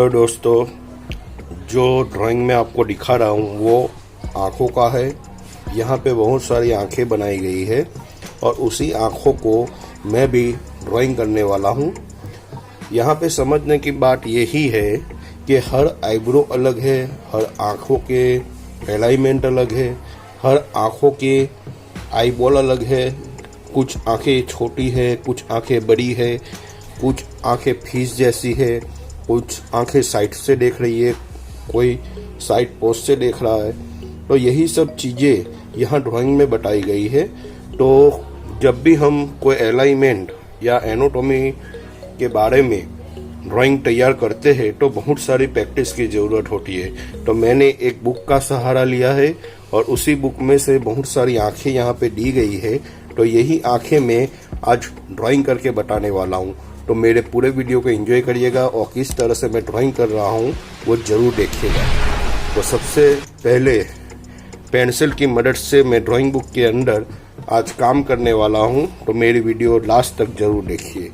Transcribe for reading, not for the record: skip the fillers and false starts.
Hello दोस्तों, जो drawing में आपको दिखा रहा हूँ वो आँखों का है। यहाँ पे बहुत सारी आँखें बनाई गई है और उसी आँखों को मैं भी ड्राइंग करने वाला हूँ। यहाँ पे समझने की बात यही है कि हर आईब्रो अलग है, हर आँखों के अलाइनमेंट अलग है, हर आँखों के आईबॉल अलग है। कुछ आँखें छोटी है, कुछ आँखें बड़ी है, कुछ आँखें फीस जैसी है, कुछ आंखें साइड से देख रही है, कोई साइड पोस्ट से देख रहा है। तो यही सब चीज़ें यहाँ ड्राइंग में बताई गई है। तो जब भी हम कोई अलाइनमेंट या एनाटॉमी के बारे में ड्राइंग तैयार करते हैं तो बहुत सारी प्रैक्टिस की ज़रूरत होती है। तो मैंने एक बुक का सहारा लिया है और उसी बुक में से बहुत सारी आंखें यहाँ पे दी गई है। तो यही आंखें मैं आज ड्राइंग करके बताने वाला हूँ। तो मेरे पूरे वीडियो को एंजॉय करिएगा और किस तरह से मैं ड्राइंग कर रहा हूँ वो ज़रूर देखिएगा। तो सबसे पहले पेंसिल की मदद से मैं ड्राइंग बुक के अंदर आज काम करने वाला हूँ। तो मेरी वीडियो लास्ट तक ज़रूर देखिए।